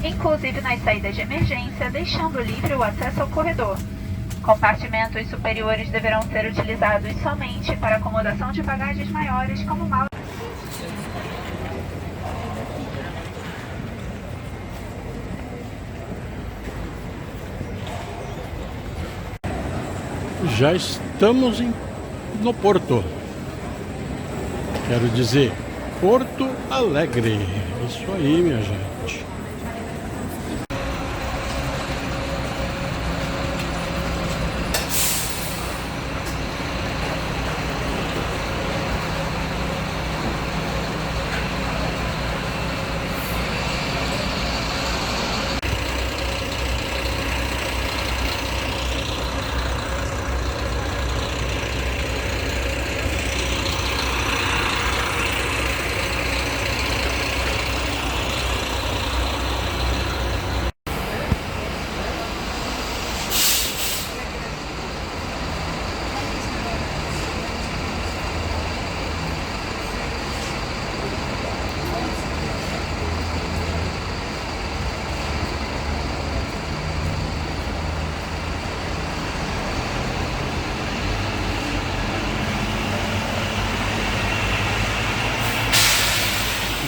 inclusive nas saídas de emergência, deixando livre o acesso ao corredor. Compartimentos superiores deverão ser utilizados somente para acomodação de bagagens maiores, como malas. Já estamos no Porto. Quero dizer, Porto Alegre. Isso aí, minha gente.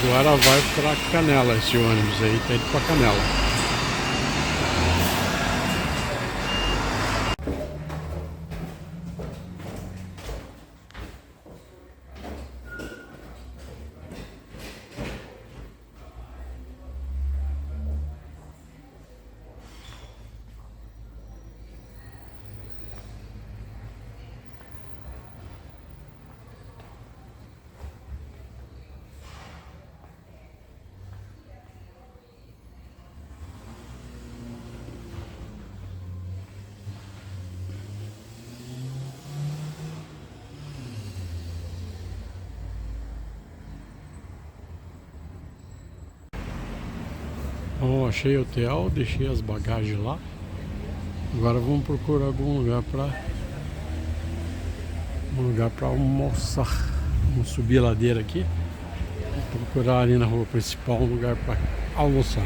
Agora vai para Canela, esse ônibus aí tá indo para Canela. Bom, achei o hotel, deixei as bagagens lá. Agora vamos procurar algum lugar para almoçar. Vamos subir a ladeira aqui. Vamos procurar ali na rua principal um lugar para almoçar.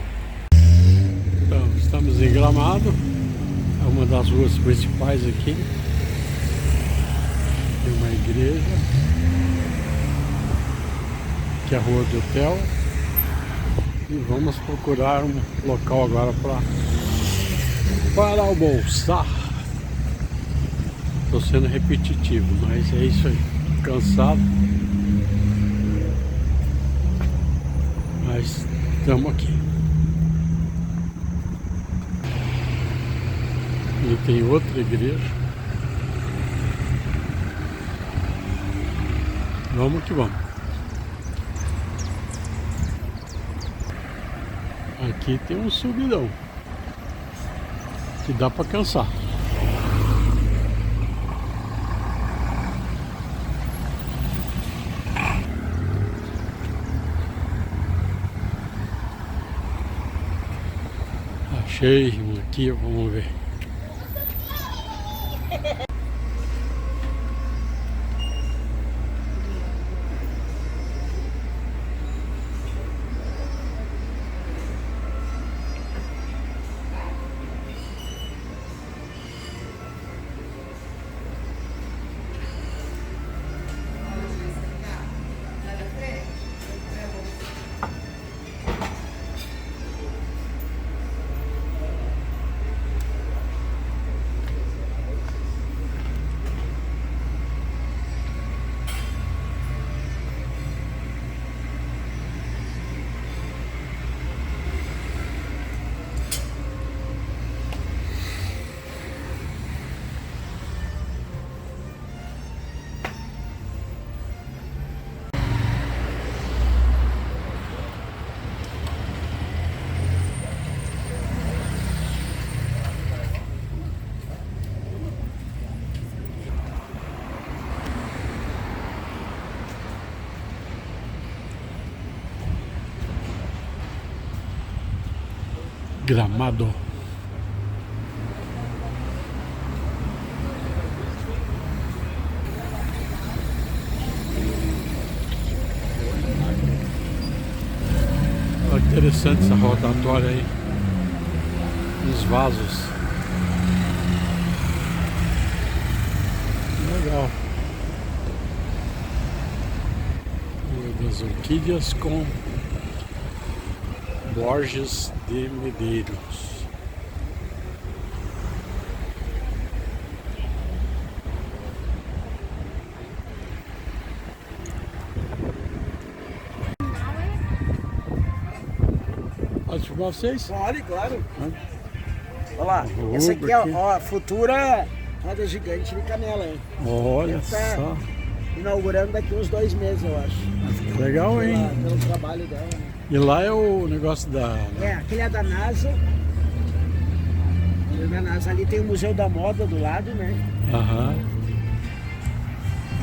Então, estamos em Gramado. É uma das ruas principais aqui. Tem uma igreja. Aqui é a rua do hotel. E vamos procurar um local agora para almoçar. Estou sendo repetitivo, mas é isso aí. Cansado. Mas estamos aqui. E tem outra igreja. Vamos que vamos. Aqui tem um subidão que dá para cansar. Achei um aqui, vamos ver. Gramado. Interessante essa rotatória aí. Uns vasos. Legal. Rua das Orquídeas com Borges de Medeiros. Pode filmar vocês? Pode, claro. Olha lá, essa aqui é a futura roda gigante de Canela, hein? Olha Tá só. inaugurando daqui uns 2 meses, eu acho. Legal, hein? Pelo trabalho dela. Né? E lá é o negócio da... Aquele é da NASA. Da NASA. Ali tem o Museu da Moda do lado, né? Aham.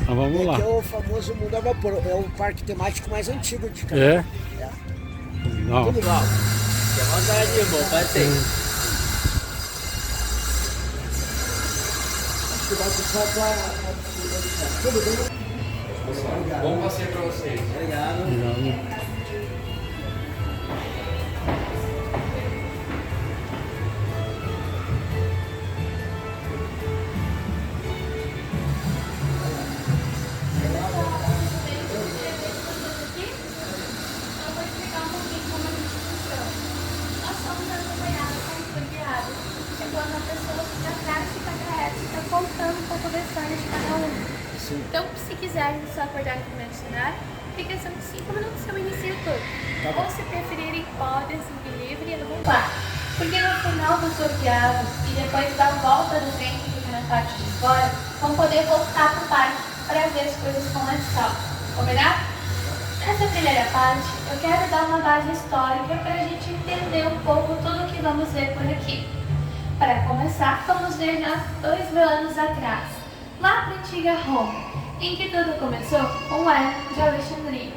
Então vamos lá. Aqui é o famoso Mundo a Vapor. É o parque temático mais antigo de Canela. É? Não. Tudo igual. Que vontade, irmão, pode ser. Acho que vai precisar pra... Tudo bem? Bom passeio pra vocês. Obrigado. Obrigado. Contando um pouco da história de cada um. Sim. Então, se quiserem só acordar e mencionar, fica questão de 5 minutos eu inicio tudo. Tá. Ou se preferirem, podem seguir livre e vão lá. Porque no final do sorteado e depois da volta do trem que fica na parte de fora, vão poder voltar pro parque para ver as coisas com mais calma. Combinado? Nessa primeira parte, eu quero dar uma base histórica para a gente entender um pouco tudo o que vamos ver por aqui. Para começar, vamos ver já 2.000 anos atrás, lá para a antiga Roma, em que tudo começou com o Hélio de Alexandria.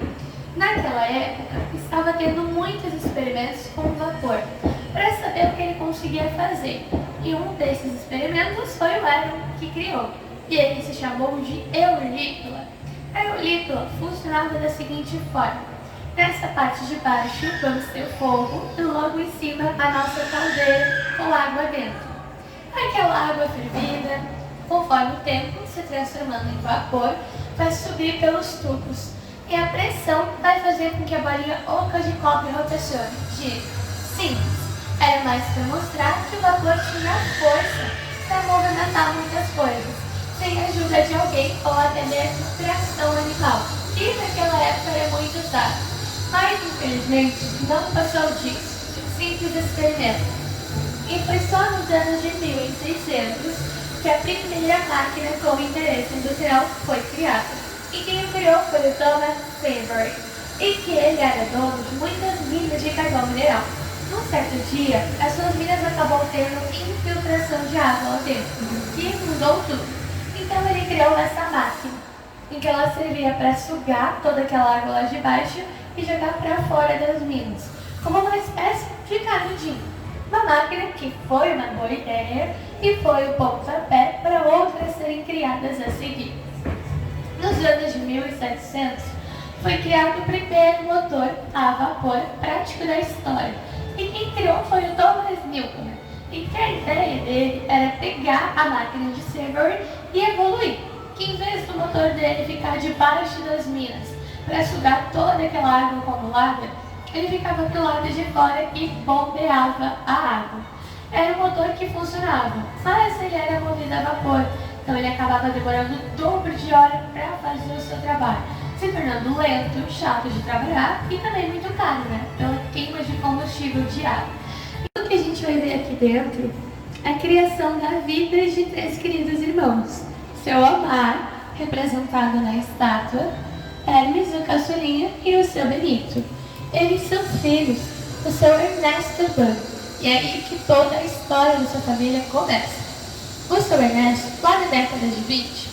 Naquela época, estava tendo muitos experimentos com vapor, para saber o que ele conseguia fazer. E um desses experimentos foi o Hélio que criou, e ele se chamou de Eulípila. A Eulípila funcionava da seguinte forma. Nessa parte de baixo, vamos ter o fogo e logo em cima a nossa caldeira com água dentro. Aquela água fervida, conforme o tempo se transformando em vapor, vai subir pelos tubos e a pressão vai fazer com que a bolinha oca de cobre rotacione. Gire. Simples. Era mais para mostrar que o vapor tinha força para movimentar muitas coisas, sem a ajuda de alguém ou até mesmo tração animal, que naquela época era muito usado. Mas, infelizmente, não passou disso, simples experimento. E foi só nos anos de 1600 que a primeira máquina com interesse industrial foi criada. E quem o criou foi o Thomas Savery, e que ele era dono de muitas minas de carvão mineral. Num certo dia, as suas minas acabou tendo infiltração de água lá dentro, que inundou tudo. Então ele criou essa máquina, em que ela servia para sugar toda aquela água lá de baixo e jogar para fora das minas, como uma espécie de canudinho. Uma máquina que foi uma boa ideia e foi o pontapé para outras serem criadas a seguir. Nos anos de 1700, foi criado o primeiro motor a vapor prático da história. E quem criou foi o Thomas Newcomen, e que a ideia dele era pegar a máquina de Savery e evoluir, que em vez do motor dele ficar debaixo das minas, para sugar toda aquela água acumulada, ele ficava do lado de fora e bombeava a água. Era um motor que funcionava, mas ele era movido a vapor, então ele acabava demorando o dobro de hora para fazer o seu trabalho, se tornando lento, chato de trabalhar e também muito caro, né? Pela queima de combustível de água. E o que a gente vai ver aqui dentro é a criação da vida de 3 queridos irmãos. Seu Omar, representado na estátua, Hermes, o caçulinha, e o seu Benito. Eles são filhos do seu Ernesto Bang, e é aí que toda a história da sua família começa. O seu Ernesto, lá na década de 20,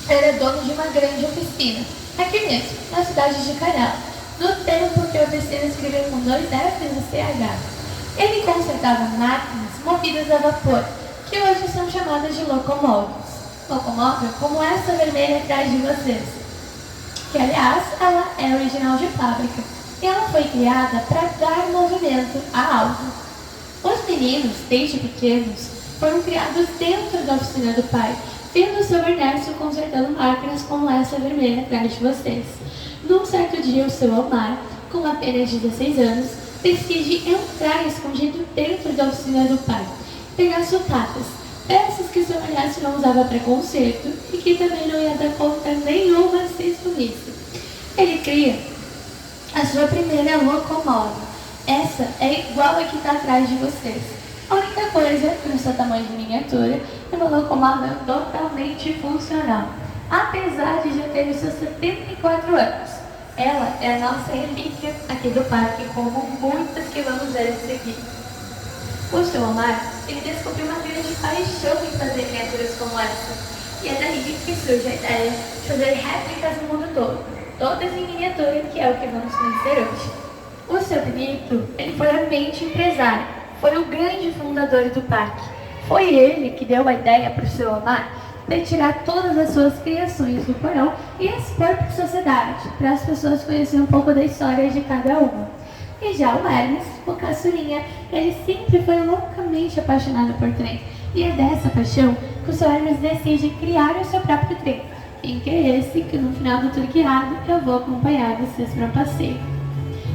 era dono de uma grande oficina, aqui mesmo, na cidade de Canela, no tempo que a oficina escreveu com 2 F's e CH. Ele consertava máquinas movidas a vapor, que hoje são chamadas de locomóveis. Locomóvel como essa vermelha atrás de vocês, que aliás ela é original de fábrica, e ela foi criada para dar movimento a algo. Os meninos, desde pequenos, foram criados dentro da oficina do pai, vendo o seu Ernesto consertando máquinas como essa vermelha atrás de vocês. Num certo dia, o seu Omar, com apenas 16 anos, decide entrar escondido dentro da oficina do pai, pegar sucatas, peças que o seu Ernesto não usava para conserto e que também não ia dar conta nenhuma se sumisse. Ele cria a sua primeira locomotive. Essa é igual a que está atrás de vocês. A única coisa, pelo seu tamanho de miniatura, é uma locomotive totalmente funcional, apesar de já ter os seus 74 anos. Ela é a nossa relíquia aqui do parque, como muitas que vamos ver a seguir. O seu Omar, ele descobriu uma grande paixão em fazer miniaturas como essa. E é daí que surge a ideia de fazer réplicas no mundo todo, todas em miniatura, que é o que vamos conhecer hoje. O seu Benito, ele foi a mente empresária, foi o grande fundador do parque. Foi ele que deu a ideia para o seu Omar de tirar todas as suas criações do porão e expor para a sociedade, para as pessoas conhecerem um pouco da história de cada uma. E já o Hermes, o caçulinha, ele sempre foi loucamente apaixonado por trem. E é dessa paixão que o seu Hermes decide criar o seu próprio trem. Em que é esse que no final do tour guiado eu vou acompanhar vocês para o passeio.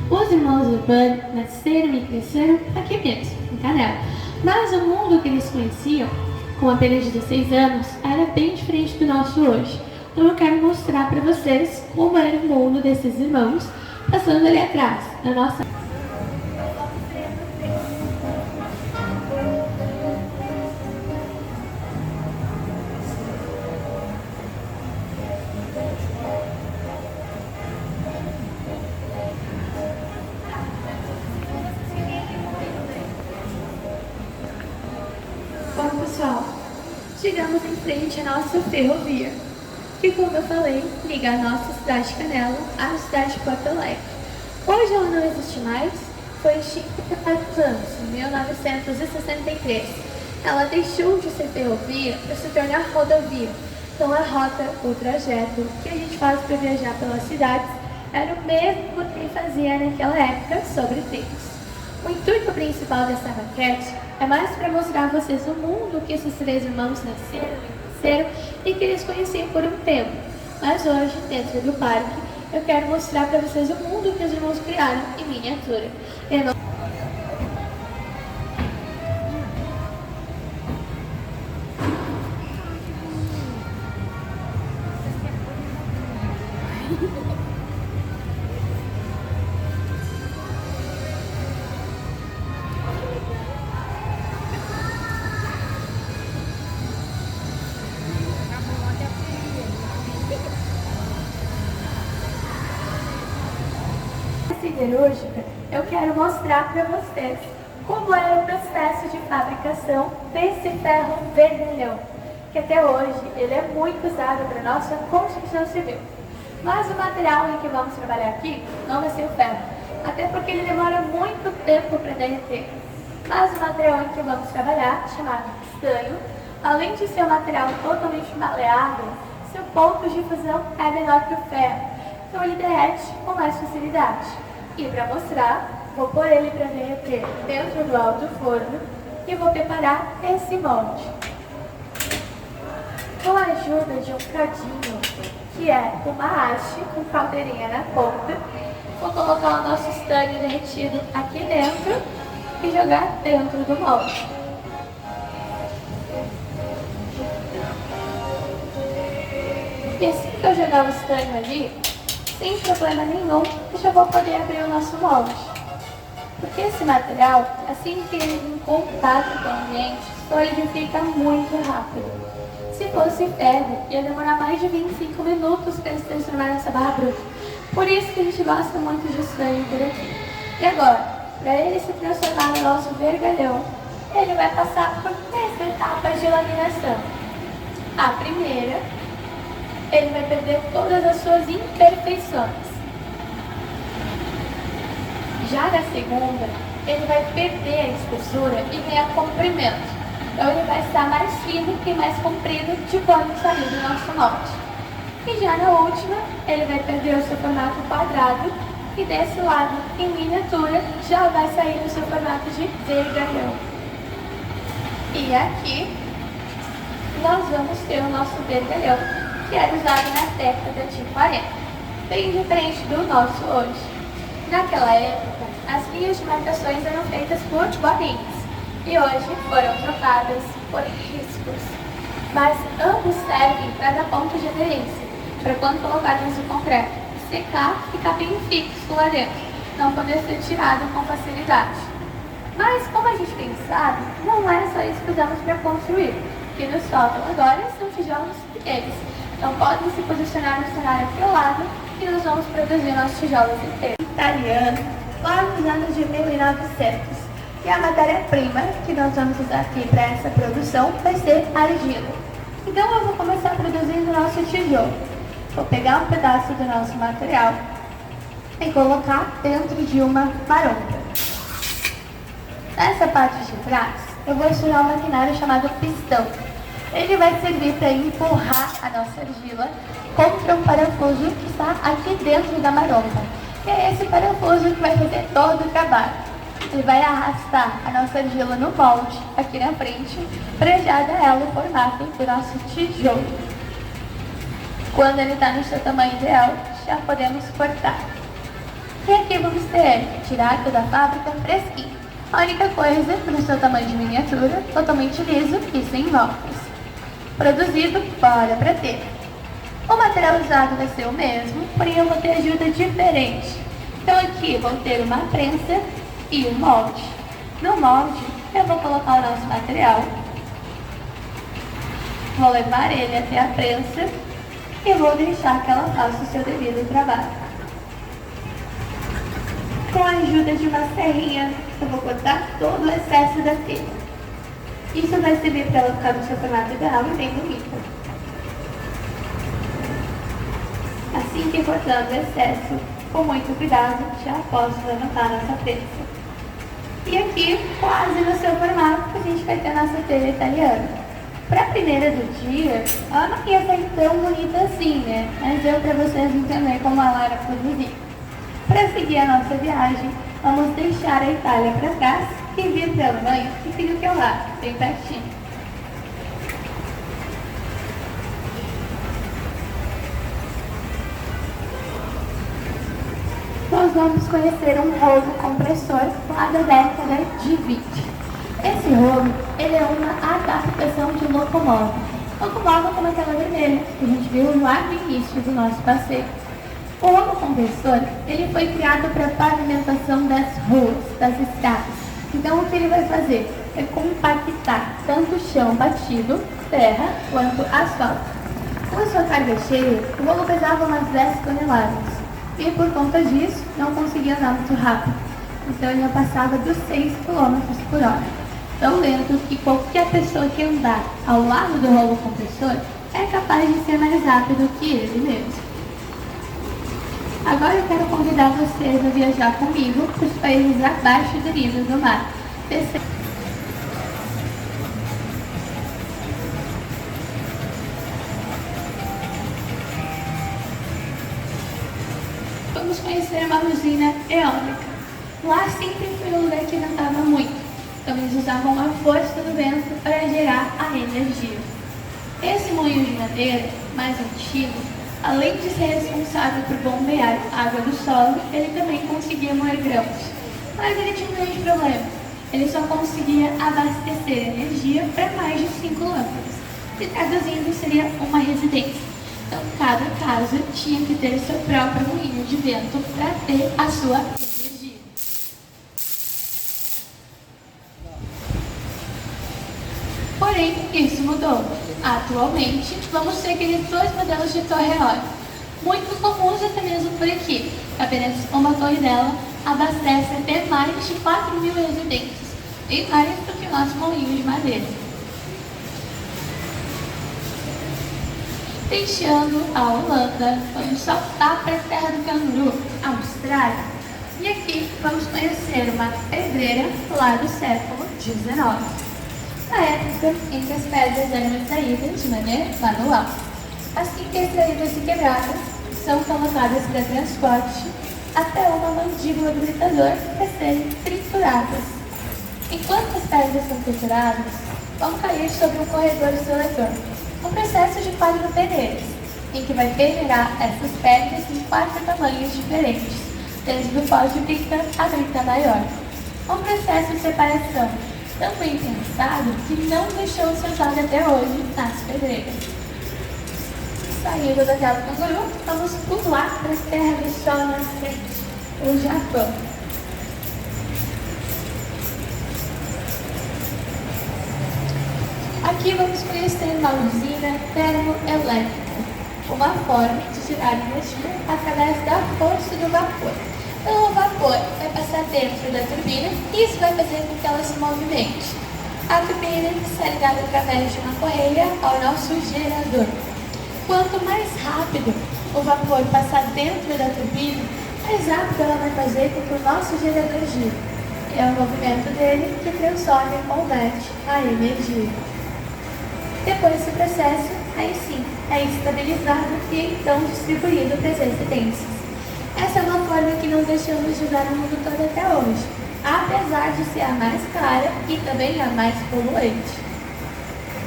Os irmãos Urbano nasceram e cresceram aqui mesmo, em Canela. Mas o mundo que eles conheciam, com apenas 16 anos, era bem diferente do nosso hoje. Então eu quero mostrar para vocês como era o mundo desses irmãos, passando ali atrás, na nossa... Bom, pessoal, chegamos em frente à nossa ferrovia, que, como eu falei, liga a nossa cidade de Canela à cidade de Porto Alegre. Hoje ela não existe mais, foi extinta há vários anos, em 1963. Ela deixou de ser ferrovia para se tornar rodovia. Então a rota, o trajeto que a gente faz para viajar pelas cidades era o mesmo que fazia naquela época sobre trilhos. O intuito principal dessa maquete é mais para mostrar a vocês o mundo que esses três irmãos nasceram e cresceram e que eles conheciam por um tempo. Mas hoje, dentro do parque, eu quero mostrar para vocês o mundo que os irmãos criaram em miniatura. Siderúrgica, eu quero mostrar para vocês como era o processo de fabricação desse ferro vermelhão, que até hoje ele é muito usado para a nossa construção civil. Mas o material em que vamos trabalhar aqui não vai ser o ferro, até porque ele demora muito tempo para derreter. Mas o material em que vamos trabalhar, chamado estanho, além de ser um material totalmente maleável, seu ponto de fusão é menor que o ferro, então ele derrete com mais facilidade. E para mostrar, vou pôr ele para derreter dentro do alto forno e vou preparar esse molde. Com a ajuda de um cadinho, que é uma haste com caldeirinha na ponta, vou colocar o nosso estanho derretido aqui dentro e jogar dentro do molde. E assim que eu jogar o estanho ali, sem problema nenhum, eu já vou poder abrir o nosso molde. Porque esse material, assim que ele em contato com o ambiente, solidifica muito rápido. Se fosse ferro, ia demorar mais de 25 minutos para ele se transformar nessa barra bruta. Por isso que a gente gosta muito de estanho por aqui. E agora, para ele se transformar no nosso vergalhão, ele vai passar por 3 etapas de laminação. A primeira, ele vai perder todas as suas imperfeições. Já na segunda, ele vai perder a espessura e ganhar comprimento. Então ele vai estar mais fino e mais comprido de quando sair do nosso molde. E já na última, ele vai perder o seu formato quadrado e desse lado, em miniatura, já vai sair o seu formato de vergalhão. E aqui nós vamos ter o nosso vergalhão, que era usado na década de 40, bem diferente do nosso hoje. Naquela época, as linhas de marcações eram feitas por bolinhas e hoje foram trocadas por riscos. Mas ambos servem para dar ponto de aderência, para quando colocados no concreto, secar e ficar bem fixo lá dentro, não poder ser tirado com facilidade. Mas, como a gente bem sabe, não é só isso que usamos para construir, que no sótão agora são tijolos pequenos, então podem se posicionar no cenário aqui ao lado e nós vamos produzir nossos tijolos inteiros. Italiano, lá nos anos de 1900. E a matéria-prima que nós vamos usar aqui para essa produção vai ser argila. Então eu vou começar produzindo o nosso tijolo. Vou pegar um pedaço do nosso material e colocar dentro de uma maromba. Nessa parte de trás, eu vou estirar um maquinário chamado pistão. Ele vai servir para empurrar a nossa argila contra um parafuso que está aqui dentro da maromba. E é esse parafuso que vai fazer todo o trabalho. Ele vai arrastar a nossa argila no molde, aqui na frente, para já dar ela o formato do nosso tijolo. Quando ele está no seu tamanho ideal, já podemos cortar. E aqui vamos ter ele, tirado da fábrica fresquinho. A única coisa, no seu tamanho de miniatura, totalmente liso e sem voltas. Produzido fora para ter. O material usado vai ser o mesmo, porém eu vou ter ajuda diferente. Então aqui vou ter uma prensa e um molde. No molde, eu vou colocar o nosso material, vou levar ele até a prensa e vou deixar que ela faça o seu devido trabalho. Com a ajuda de uma serrinha, eu vou cortar todo o excesso da telha. Isso vai servir para ela ficar no seu formato ideal e bem bonita. Assim que cortando o excesso, com muito cuidado, já posso levantar nossa prensa. E aqui, quase no seu formato, a gente vai ter a nossa telha italiana. Para a primeira do dia, ela não ia ser tão bonita assim, né? Mas deu para vocês entenderem como ela era produzida. Para seguir a nossa viagem, vamos deixar a Itália para trás e vir para a Alemanha, que fica aqui ao lado, bem pertinho. Nós vamos conhecer um rolo compressor lá da década de 20. Esse rolo, ele é uma adaptação de locomóvel. Locomóvel como aquela vermelha, que a gente viu lá no início do nosso passeio. O rolo compressor, ele foi criado para pavimentação das ruas, das estradas. Então o que ele vai fazer? É compactar tanto o chão batido, terra, quanto asfalto. Com a sua carga cheia, o rolo pesava umas 10 toneladas. E por conta disso, não conseguia andar muito rápido. Então ele passava dos 6 km por hora. Tão lento que qualquer pessoa que andar ao lado do rolo compressor é capaz de ser mais rápido que ele mesmo. Agora eu quero convidar vocês a viajar comigo para os países abaixo do nível do mar. Vamos conhecer uma usina eólica. Lá sempre foi um lugar que ventava muito, então eles usavam a força do vento para gerar a energia. Esse moinho de madeira, mais antigo, além de ser responsável por bombear a água do solo, ele também conseguia moer grãos. Mas ele tinha um grande problema. Ele só conseguia abastecer energia para mais de 5 lâmpadas. E traduzindo, seria uma residência. Então, cada casa tinha que ter seu próprio moinho de vento para ter a sua energia. Porém, isso mudou. Atualmente, vamos ter aqueles 2 modelos de torre eólica, muito comuns até mesmo por aqui. Apenas uma torre dela abastece até mais de 4.000 residências, bem mais do que o nosso moinho de madeira. Deixando a Holanda, vamos saltar para a terra do canguru, a Austrália. E aqui vamos conhecer uma pedreira lá do século XIX. Na época em que as pedras eram extraídas de maneira manual. Assim que extraídas e quebradas, são colocadas para transporte até uma mandíbula do gritador para serem trituradas. Enquanto as pedras são trituradas, vão cair sobre um corredor seletor, um processo de 4 peneiras, em que vai peneirar essas pedras em 4 tamanhos diferentes, desde o pó de brita à brita maior. Um processo de separação tão bem pensado que não deixou de ser usado até hoje nas pedreiras. Saindo da tela do canguru, vamos pular para a terra do sol nascente, o Japão. Aqui vamos conhecer uma usina termoelétrica, uma forma de gerar energia através da força do vapor. Então o vapor vai passar dentro da turbina e isso vai fazer com que ela se movimente. A turbina está ligada através de uma correia ao nosso gerador. Quanto mais rápido o vapor passar dentro da turbina, mais rápido ela vai fazer com que o nosso gerador gire. E é o movimento dele que transforma e converte a energia. Depois desse processo, aí sim, é estabilizado e então distribuído para as residências. Essa é uma forma que não deixamos de usar no mundo todo até hoje, apesar de ser a mais cara e também a mais poluente.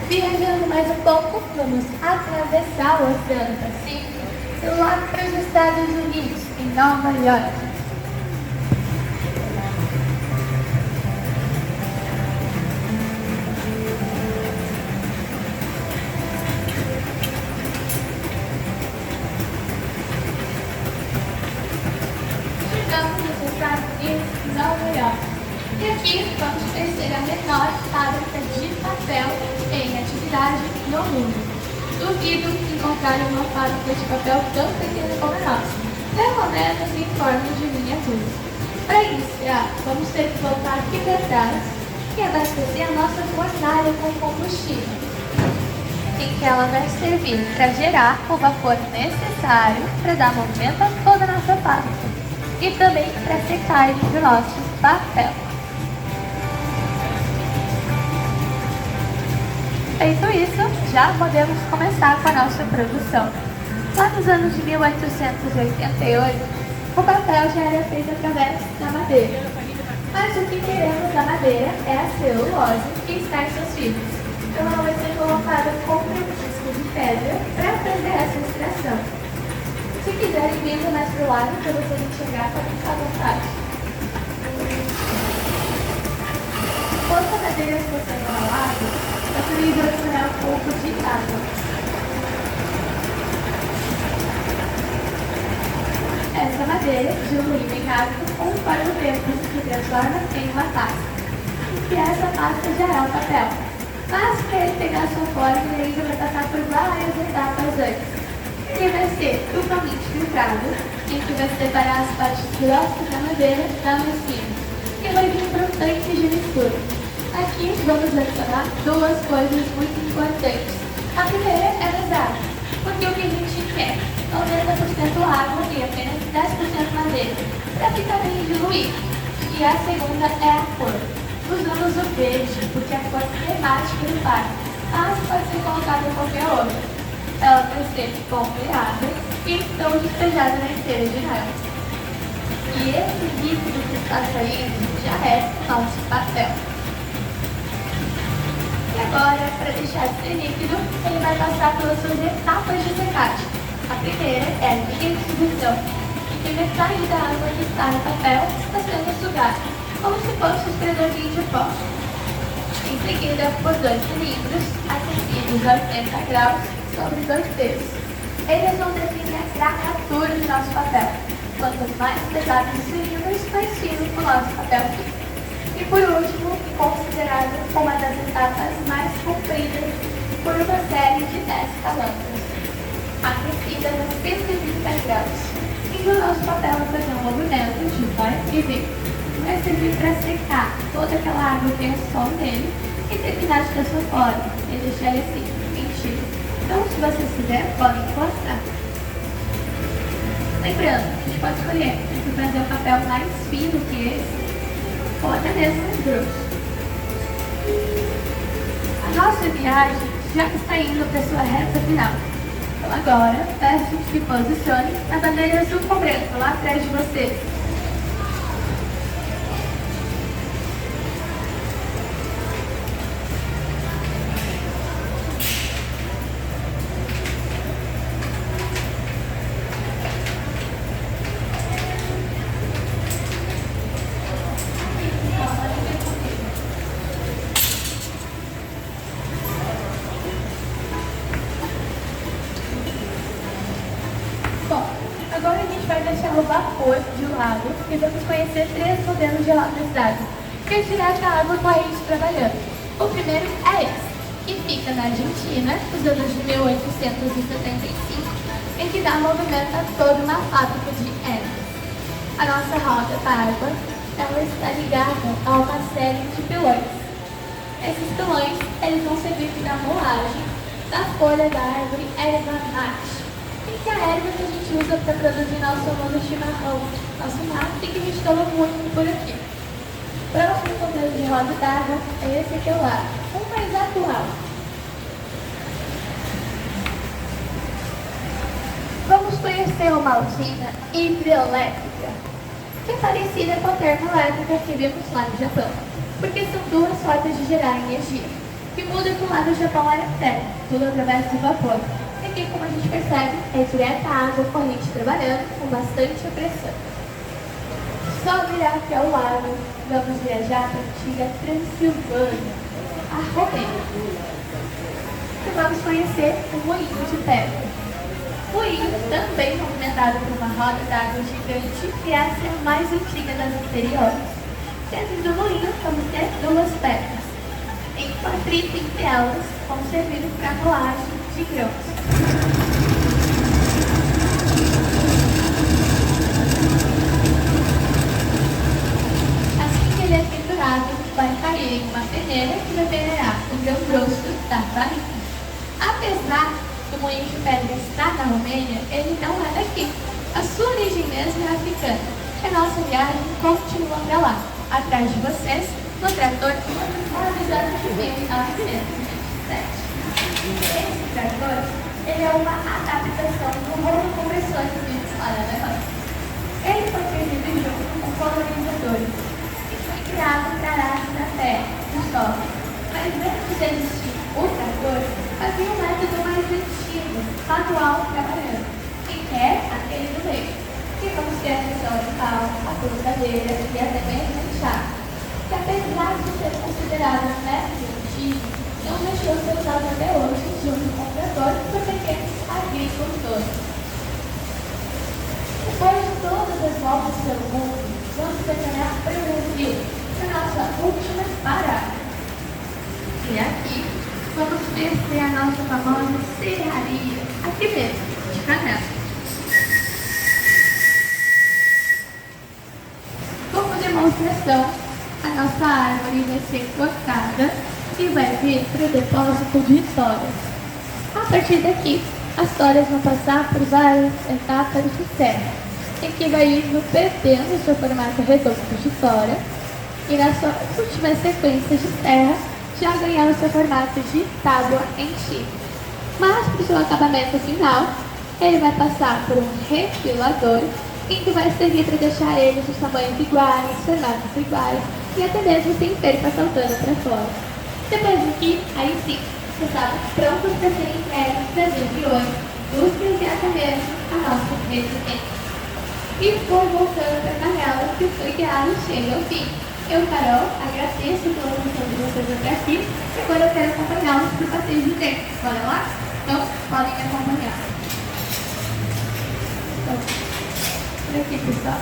Viajando mais um pouco, vamos atravessar o Oceano Pacífico lá para os Estados Unidos, em Nova York. Chegamos nos Estados Unidos, em Nova York. E aqui vamos conhecer a menor fábrica de papel em atividade no mundo. Duvido encontrar uma fábrica de papel tão pequena como a nossa, pelo menos em forma de miniatura. Para iniciar, vamos ter que voltar aqui para trás e abastecer a nossa fornalha com combustível, em que ela vai servir para gerar o vapor necessário para dar movimento a toda a nossa fábrica e também para a secagem do nosso papel. Feito isso, já podemos começar com a nossa produção. Lá nos anos de 1888, o papel já era feito através da madeira. Mas o que queremos da madeira é a celulose que está em seus fibras. Então ela vai ser colocada como um disco de pedra para fazer essa extração. Se quiserem vir mais para o lado para vocês enxergar, podem ficar à vontade. Enquanto a madeira está sendo ralada, eu também vou adicionar um pouco de água. Essa madeira dilui em água conforme o tempo se transforma em uma pasta. E essa pasta já é o papel. Mas para ele pegar a sua forma, ele ainda vai passar por várias etapas antes. Ele vai ser duplamente filtrado, em que vai separar as partes grossas da madeira da mais fina. E vai vir para o tanque de mistura. Aqui vamos adicionar duas coisas muito importantes. A primeira é as águas, porque o que a gente quer 90% água e apenas 10% madeira, para ficar bem diluído. E a segunda é a cor. Usamos o verde, porque é a cor temática do parque, mas pode ser colocada em qualquer outra. Ela vai ser bombeada e então despejada na esteira de neve. E esse líquido que está saindo já é o nosso papel. E agora, para deixar de ser líquido, ele vai passar pelas suas etapas de secagem. A primeira é a lixiviação, em que metade da água que está no papel está sendo sugada, como se fosse um espremedor de pó. Em seguida, por 2 cilindros, aquecidos a 80 graus sobre 2 pesos. Eles vão definir a gramatura do nosso papel. Quanto mais pesados os cilindros, mais fino o nosso papel fica. E por último, considerada uma das etapas mais compridas por uma série de 10 calantras, aquecidas a 130 graus. E o nosso papel vai fazer um movimento de vai e vem. Vai servir para secar toda aquela água que tem o sol nele e terminar de sua forma e deixar ele assim, enchido. Então, se vocês quiserem, podem encostar. Lembrando, a gente pode escolher entre fazer um papel mais fino que esse, ou até mesmo mais grosso. A nossa viagem já está indo para sua reta final. Então agora, peço que se posicione na bandeira azul com branco lá atrás de vocês. é o vapor de lago e vamos conhecer 3 modelos de rodas d'água que é direto da água corrente trabalhando. O primeiro é esse, que fica na Argentina, nos anos de 1875, em que dá movimento a toda uma fábrica de hélices. A nossa roda d'água, ela está ligada a uma série de pilões. Esses pilões, eles vão servir da moagem da folha da árvore erva mate, que é a erva que a gente usa para produzir nosso famoso chimarrão, nosso mate, que a gente toma muito por aqui. O próximo modelo de roda d'água é esse aqui lá, o mais atual. Vamos conhecer uma usina hidrelétrica, que é parecida com a termoelétrica que vimos lá no Japão, porque são 2 formas de gerar energia, que muda que lá no Japão era terra, tudo através do vapor. E aqui, como a gente percebe, é direta a água corrente trabalhando com bastante pressão. Só virar aqui ao lado, vamos viajar para a antiga Transilvânia, a Romênia. E vamos conhecer o moinho de pedra. O moinho, também movimentado por uma roda d'água gigante, que essa é a mais antiga das anteriores. Dentro do moinho vamos ter 2 pedras. Em uma tripa entre elas, vão servir para moagem de grãos. Assim que ele é pendurado, vai cair em uma peneira que vai peneirar o grão grosso da farinha. Apesar do moinho de pedra estar na Romênia, ele não é daqui. A sua origem mesmo é africana. A nossa viagem continua para lá, atrás de vocês, no trator, avisado de 1927. Esse trator, ele é uma adaptação do rolo compressor que vimos lá na Alemanha. Ele foi perdido junto com colonizadores e foi criado para a arte da terra, do solo. Mas antes de existir o trator, havia um método mais antigo, manual trabalhando, que é aquele do meio, que vamos ter a questão de pau, a cruzadeira e até mesmo o chá, que apesar de ser considerado um método antigo, não deixou de ser usado até hoje junto com o trator por pequenos agricultores. Depois de todas as voltas pelo mundo, vamos retornar para o Brasil, para a nossa última parada. E aqui, vamos conhecer a nossa famosa serraria, aqui mesmo, de Canela. Como demonstração, a nossa árvore vai ser cortada e vai vir para o depósito de toras. A partir daqui, as toras vão passar por várias etapas de serra, em que vai indo perdendo seu formato redondo de tora e nas suas últimas sequências de serra já ganhando seu formato de tábua em Chile. Mas para o seu acabamento final, ele vai passar por um refilador, em que vai servir para deixar eles os tamanhos iguais, formatos iguais e até mesmo sem perca saltando para fora. Depois daqui, aí sim, estavam prontos para serem entregues para as regiões, indústrias e até mesmo a nossa residência. E vou voltando para a Canela, que foi guiado chega ao fim. Eu, Carol, agradeço pela atenção de vocês até aqui e agora eu quero acompanhá-los para o passeio de tempo. Bora lá? Então, podem me acompanhar. Então, por aqui, pessoal.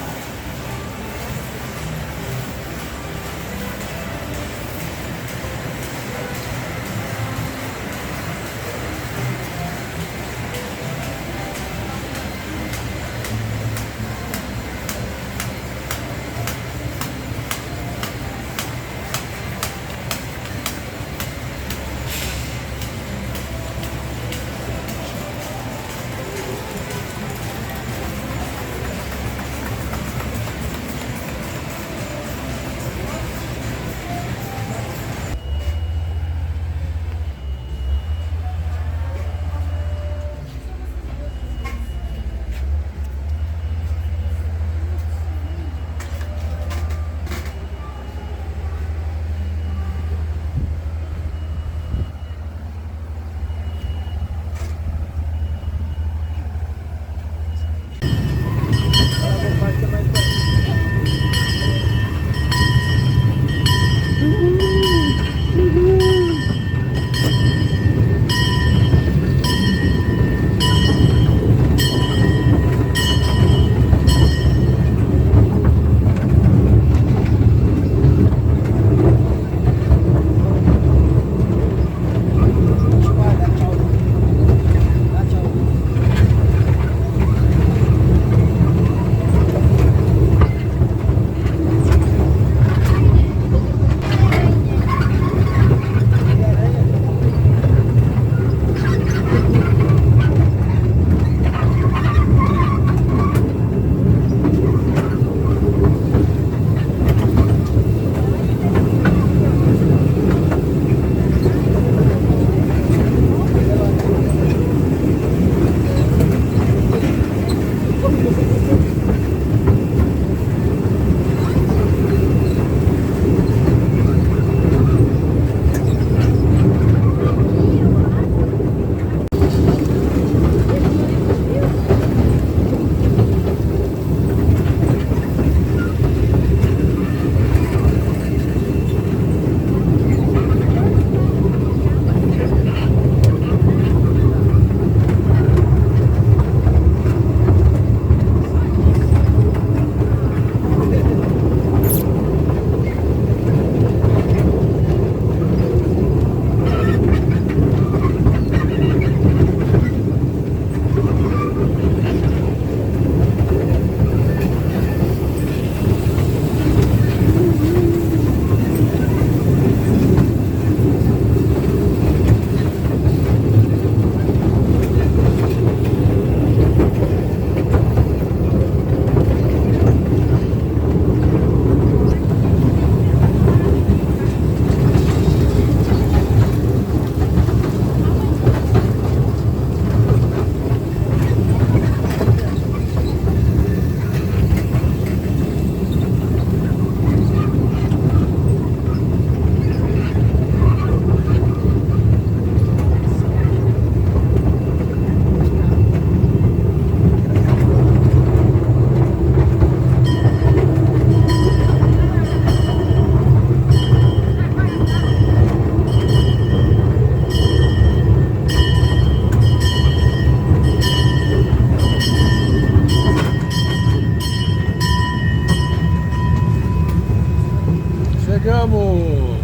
chegamos!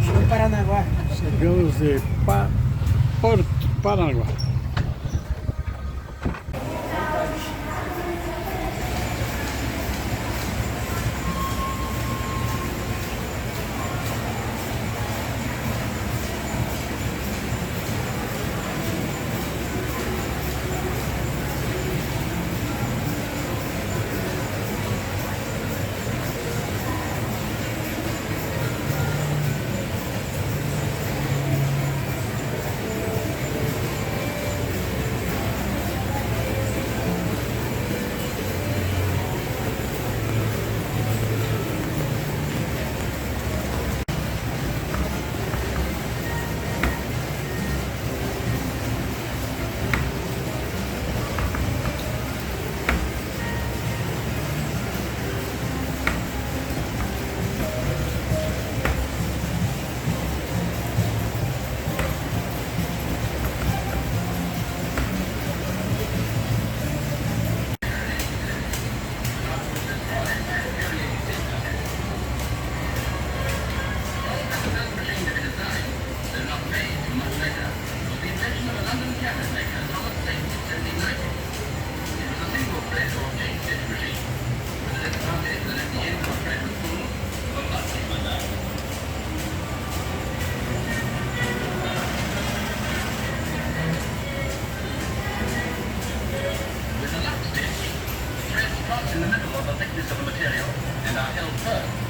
Chegou em Paranaguá. Chegamos de Porto Paranaguá. In the middle of the thickness of the material and are held firm.